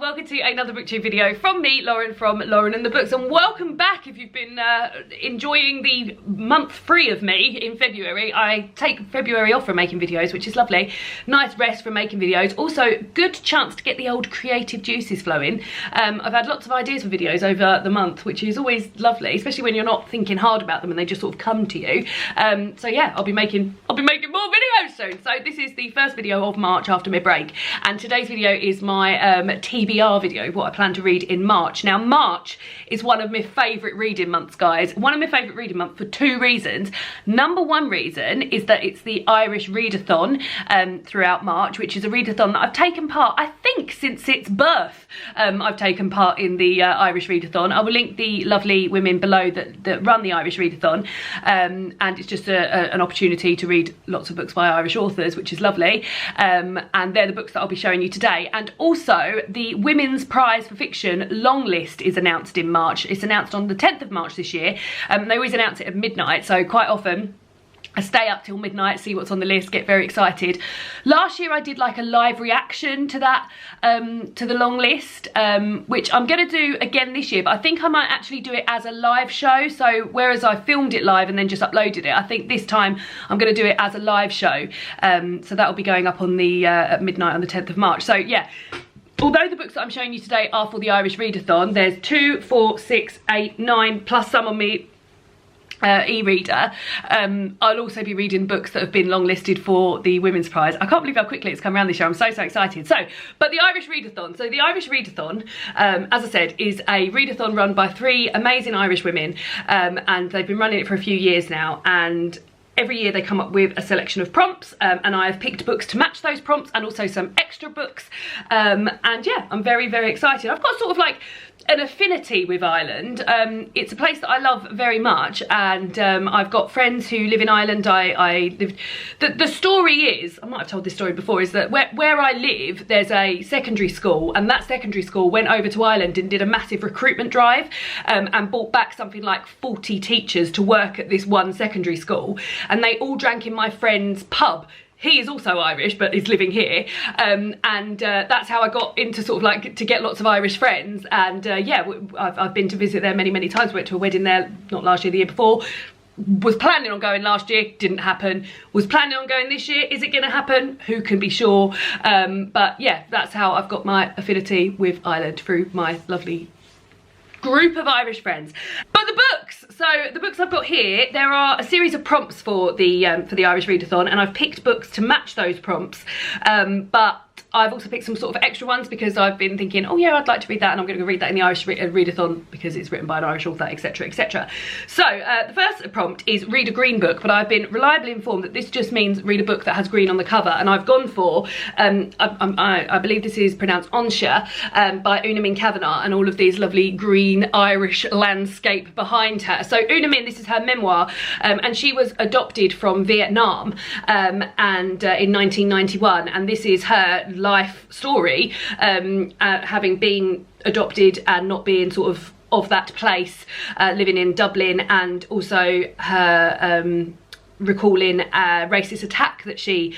welcome to another booktube video from me, Lauren, from Lauren and the Books, and welcome back if you've been enjoying the month free of me in February. I take February off from making videos, which is lovely. Nice rest from making videos. Also, good chance to get the old creative juices flowing. I've had lots of ideas for videos over the month, which is always lovely, especially when you're not thinking hard about them and they just sort of come to you. So yeah, I'll be making more videos soon. So this is the first video of March after my break, and today's video is my TBR video, what I plan to read in March. Now, March is one of my favourite reading months, guys. One of my favourite reading months for two reasons. Number one reason is that it's the Irish Readathon throughout March, which is a readathon that I've taken part, I think, since its birth. I've taken part in the Irish Readathon. I will link the lovely women below that run the Irish Readathon, and it's just an opportunity to read lots of books by Irish authors, which is lovely, and they're the books that I'll be showing you today. And also, the Women's Prize for Fiction Longlist is announced in March. It's announced on the 10th of March this year. They always announce it at midnight, so quite often I stay up till midnight, see what's on the list, get very excited. Last year I did like a live reaction to that, to the long list, which I'm going to do again this year, but I think I might actually do it as a live show. So whereas I filmed it live and then just uploaded it, I think this time I'm going to do it as a live show. So that will be going up on the at midnight on the 10th of March. So yeah. Although the books that I'm showing you today are for the Irish Readathon, there's 2, 4, 6, 8, 9, plus some on me e-reader. I'll also be reading books that have been longlisted for the Women's Prize. I can't believe how quickly it's come around this year. I'm so excited. So, but the Irish Readathon. So the Irish Readathon, as I said, is a readathon run by 3 amazing Irish women, and they've been running it for a few years now, and every year they come up with a selection of prompts, and I have picked books to match those prompts and also some extra books, and yeah, I'm very excited. I've got sort of like an affinity with Ireland. It's a place that I love very much, and I've got friends who live in Ireland. I lived, the story is, I might have told this story before, is that where I live there's a secondary school, and that secondary school went over to Ireland and did a massive recruitment drive, and brought back something like 40 teachers to work at this one secondary school, and they all drank in my friend's pub. He is also Irish, but is living here, and that's how I got into sort of like to get lots of Irish friends. And yeah, I've been to visit there many times. Went to a wedding there, not last year, the year before. Was planning on going last year, didn't happen. Was planning on going this year, is it going to happen? Who can be sure? But yeah, that's how I've got my affinity with Ireland, through my lovely group of Irish friends. But the books, so the books I've got here, there are a series of prompts for the Irish Readathon, and I've picked books to match those prompts, but I've also picked some sort of extra ones because I've been thinking, oh yeah, I'd like to read that, and I'm going to go read that in the Irish Readathon because it's written by an Irish author, etc, etc. So the first prompt is read a green book, but I've been reliably informed that this just means read a book that has green on the cover, and I've gone for, I believe this is pronounced Anseo, by Una Min Kavanagh, and all of these lovely green Irish landscape behind her. So Una Min, this is her memoir, and she was adopted from Vietnam, and in 1991, and this is her life story, having been adopted and not being sort of that place, living in Dublin, and also her recalling a racist attack that she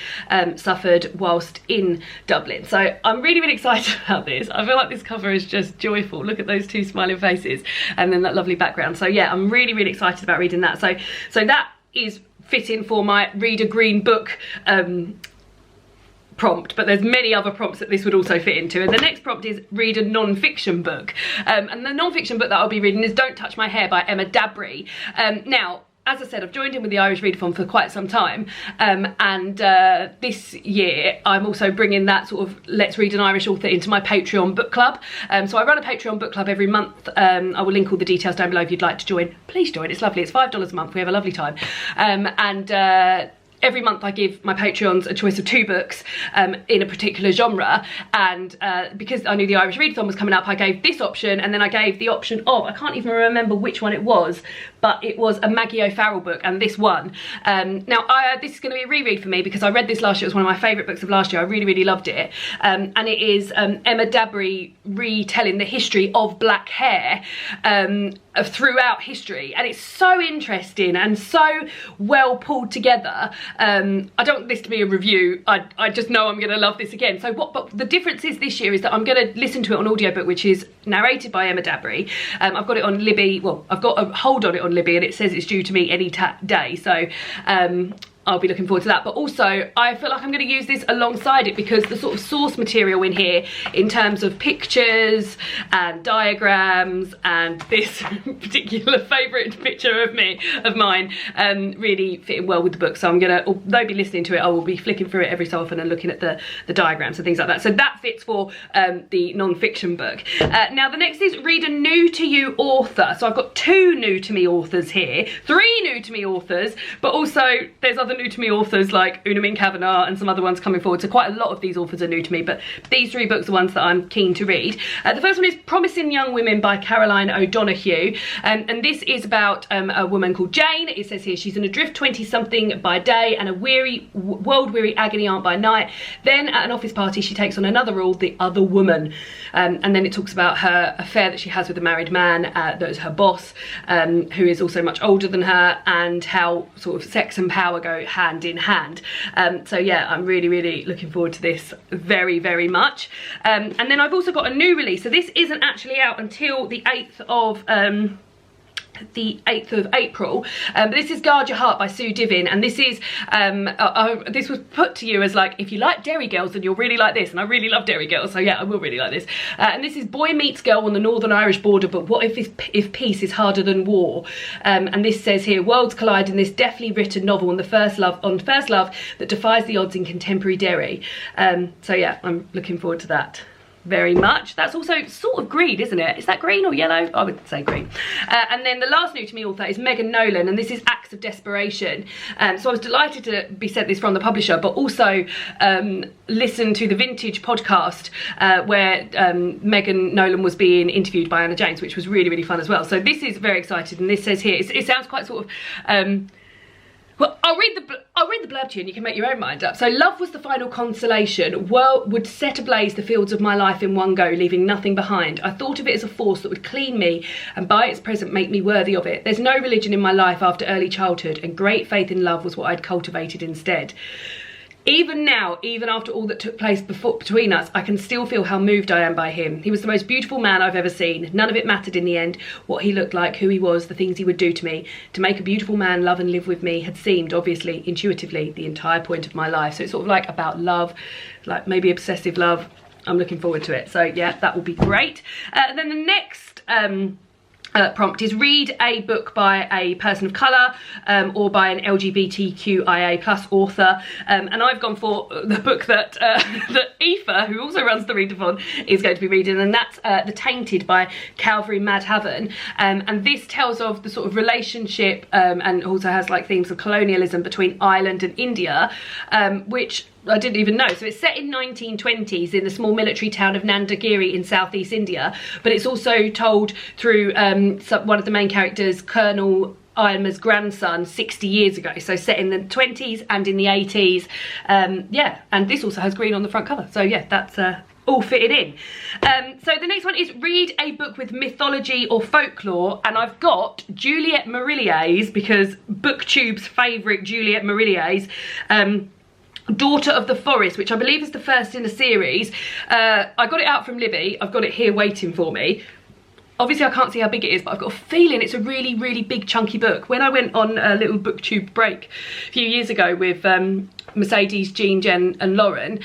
suffered whilst in Dublin. So I'm really excited about this. I feel like this cover is just joyful. Look at those 2 smiling faces and then that lovely background. So yeah, I'm really excited about reading that. So that is fitting for my read a green book prompt, but there's many other prompts that this would also fit into. And the next prompt is read a non-fiction book, and the non-fiction book that I'll be reading is Don't Touch My Hair by Emma Dabry. Now, as I said, I've joined in with the Irish Readathon for quite some time, and this year I'm also bringing that sort of Let's Read an Irish Author into my Patreon book club. So I run a Patreon book club every month. I will link all the details down below if you'd like to join. Please join, it's lovely. It's $5 a month. We have a lovely time, and every month I give my Patreons a choice of 2 books in a particular genre, and because I knew the Irish Readathon was coming up, I gave this option, and then I gave the option of, I can't even remember which one it was, but it was a Maggie O'Farrell book, and this one. Now, this is going to be a reread for me because I read this last year. It was one of my favourite books of last year. I really loved it, and it is Emma Dabry retelling the history of black hair throughout history, and it's so interesting and so well pulled together. I don't want this to be a review. I just know I'm going to love this again. So but the difference is this year is that I'm going to listen to it on audiobook, which is narrated by Emma Dabry. I've got it on Libby. Well, I've got a hold on it on Libby, and it says it's due to me any day. So I'll be looking forward to that. But also, I feel like I'm going to use this alongside it because the sort of source material in here, in terms of pictures and diagrams and this particular favourite picture of mine, really fitting well with the book. So I'm going to, although be listening to it, I will be flicking through it every so often and looking at the diagrams and things like that. So that fits for the non-fiction book. Now the next is read a new to you author. So I've got 2 new to me authors here, 3 new to me authors, but also there's other new to me authors like Una Min Kavanagh and some other ones coming forward. So quite a lot of these authors are new to me, but these 3 books are ones that I'm keen to read. The first one is Promising Young Women by Caroline O'Donoghue, and this is about a woman called Jane. It says here she's an adrift 20-something by day and a world-weary agony aunt by night. Then at an office party she takes on another role, the other woman, and then it talks about her affair that she has with a married man that is her boss, who is also much older than her, and how sort of sex and power go hand in hand. So yeah, I'm really looking forward to this very much. And then I've also got a new release. So this isn't actually out until the 8th of April. This is Guard Your Heart by Sue Divin, and this is this was put to you as like, if you like Derry Girls then you'll really like this, and I really love Derry Girls, so yeah, I will really like this. And this is Boy Meets Girl on the Northern Irish border, but what if peace is harder than war? And this says here, worlds collide in this deftly written novel on first love that defies the odds in contemporary Derry. So yeah, I'm looking forward to that very much. That's also sort of green, isn't it? Is that green or yellow? I would say green. And then the last new to me author is Megan Nolan, and this is Acts of Desperation. So I was delighted to be sent this from the publisher, but also listen to the Vintage podcast where Megan Nolan was being interviewed by Anna James, which was really fun as well. So this is very excited, and this says here, it sounds quite sort of well, I'll read the blurb to you and you can make your own mind up. So, love was the final consolation. Would set ablaze the fields of my life in one go, leaving nothing behind. I thought of it as a force that would clean me and by its presence make me worthy of it. There's no religion in my life after early childhood, and great faith in love was what I'd cultivated instead. Even now, even after all that took place between us, I can still feel how moved I am by him. He was the most beautiful man I've ever seen. None of it mattered in the end. What he looked like, who he was, the things he would do to me. To make a beautiful man love and live with me had seemed, obviously, intuitively, the entire point of my life. So it's sort of like about love, like maybe obsessive love. I'm looking forward to it. So yeah, that will be great. And then the next prompt is read a book by a person of colour or by an LGBTQIA plus author, and I've gone for the book that that Aoife, who also runs the Readathon, is going to be reading, and that's The Tainted by Calvary Madhavan, and this tells of the sort of relationship and also has like themes of colonialism between Ireland and India, which I didn't even know. So it's set in 1920s in the small military town of Nandagiri in southeast India, but it's also told through one of the main characters, Colonel Irma's grandson, 60 years ago. So set in the 20s and in the 80s. Yeah, and this also has green on the front cover. So yeah, that's all fitted in. So the next one is read a book with mythology or folklore, and I've got Juliette Marilliers, because BookTube's favourite Juliette Marilliers, Daughter of the Forest, which I believe is the first in a series. I got it out from Libby. I've got it here waiting for me. Obviously I can't see how big it is, but I've got a feeling it's a really big chunky book. When I went on a little BookTube break a few years ago with Mercedes, Jean, Jen and Lauren,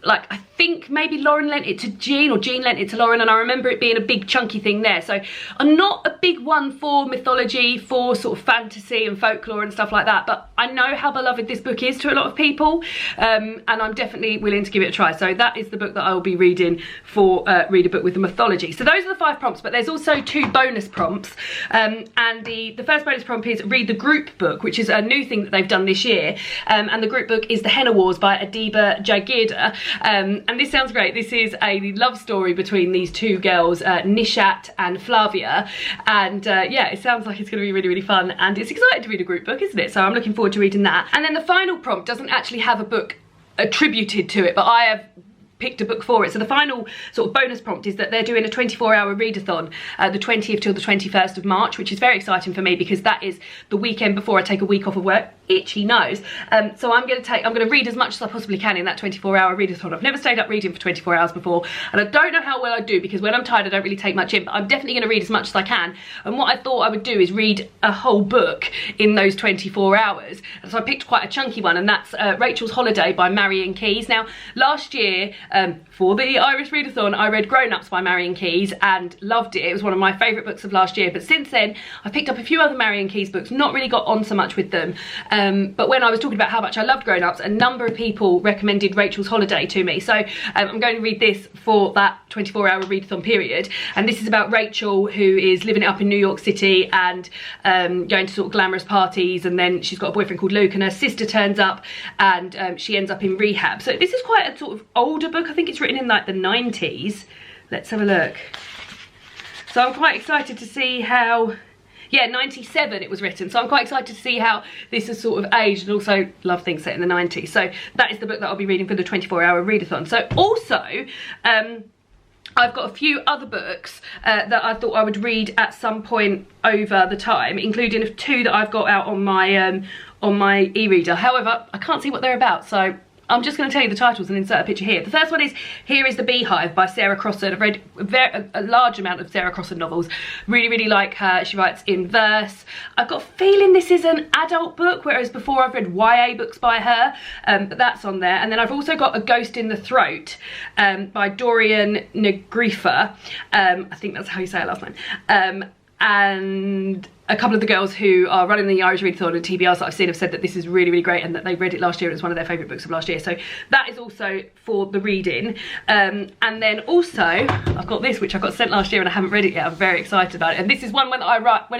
like I think maybe Lauren lent it to Jean or Jean lent it to Lauren, and I remember it being a big chunky thing there. So I'm not a big one for mythology, for sort of fantasy and folklore and stuff like that, but I know how beloved this book is to a lot of people, and I'm definitely willing to give it a try. So that is the book that I will be reading for read a book with the mythology. So those are the 5 prompts, but there's also 2 bonus prompts, and the first bonus prompt is read the group book, which is a new thing that they've done this year, and the group book is The Henna Wars by Adiba Jagirda. And this sounds great. This is a love story between these 2 girls, Nishat and Flavia, and yeah, it sounds like it's going to be really fun, and it's exciting to read a group book, isn't it? So I'm looking forward to reading that. And then the final prompt doesn't actually have a book attributed to it, but I have picked a book for it. So the final sort of bonus prompt is that they're doing a 24-hour readathon, the 20th till the 21st of March, which is very exciting for me because that is the weekend before I take a week off of work. Itchy nose. So I'm going to read as much as I possibly can in that 24-hour readathon. I've never stayed up reading for 24 hours before, and I don't know how well I do because when I'm tired I don't really take much in, but I'm definitely going to read as much as I can. And what I thought I would do is read a whole book in those 24 hours. And so I picked quite a chunky one, and that's Rachel's Holiday by Marion Keyes. Now, last year, for the Irish Readathon, I read Grown Ups by Marion Keyes and loved it. It was one of my favourite books of last year, but since then I've picked up a few other Marion Keyes books, not really got on so much with them. But when I was talking about how much I loved Grown Ups, a number of people recommended Rachel's Holiday to me. So I'm going to read this for that 24-hour readathon period. And this is about Rachel, who is living it up in New York City and going to sort of glamorous parties, and then she's got a boyfriend called Luke, and her sister turns up and she ends up in rehab. So this is quite a sort of older book. I think it's written in like the 90s. Let's have a look. So I'm quite excited to see how... Yeah, 97 it was written, so I'm quite excited to see how this has sort of aged, and also love things set in the 90s. So that is the book that I'll be reading for the 24-hour readathon. So also, I've got a few other books that I thought I would read at some point over the time, including 2 that I've got out on my e-reader. However, I can't see what they're about, so I'm just going to tell you the titles and insert a picture here. The first one is Here is the Beehive by Sarah Crosstown. I've read a large amount of Sarah Crosstown novels. Really, really like her. She writes in verse. I've got a feeling this is an adult book, whereas before I've read YA books by her, but that's on there. And then I've also got A Ghost in the Throat by Dorian Negrifa. I think that's how you say her last name. And a couple of the girls who are running the Irish Readathon and TBRs that I've seen have said that this is really, really great and that they read it last year and it's one of their favourite books of last year. So that is also for the reading. And then also, I've got this, which I got sent last year and I haven't read it yet. I'm very excited about it. And this is one when it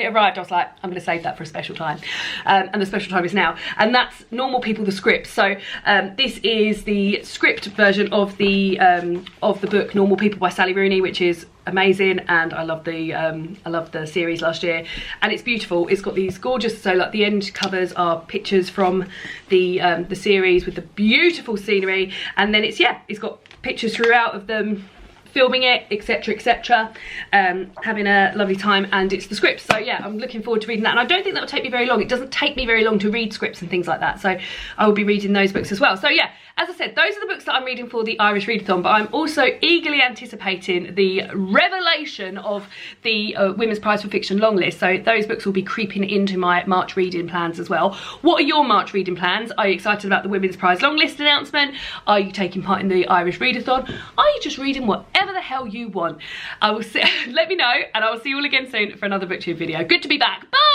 arrived, I was like, I'm going to save that for a special time. And the special time is now. And that's Normal People, the script. So this is the script version of the book Normal People by Sally Rooney, which is amazing, and I love the series last year, and it's beautiful. It's got these gorgeous, so like the end covers are pictures from the series with the beautiful scenery, and then it's got pictures throughout of them filming it, etc, etc, having a lovely time, and it's the script. So yeah, I'm looking forward to reading that, and I don't think that will take me very long. It doesn't take me very long to read scripts and things like that, so I will be reading those books as well. So yeah, as I said, those are the books that I'm reading for the Irish Readathon, but I'm also eagerly anticipating the revelation of the Women's Prize for Fiction Longlist. So those books will be creeping into my March reading plans as well. What are your March reading plans? Are you excited about the Women's Prize Longlist announcement? Are you taking part in the Irish Readathon? Are you just reading whatever the hell you want? I will see, let me know, and I will see you all again soon for another booktube video. Good to be back. Bye!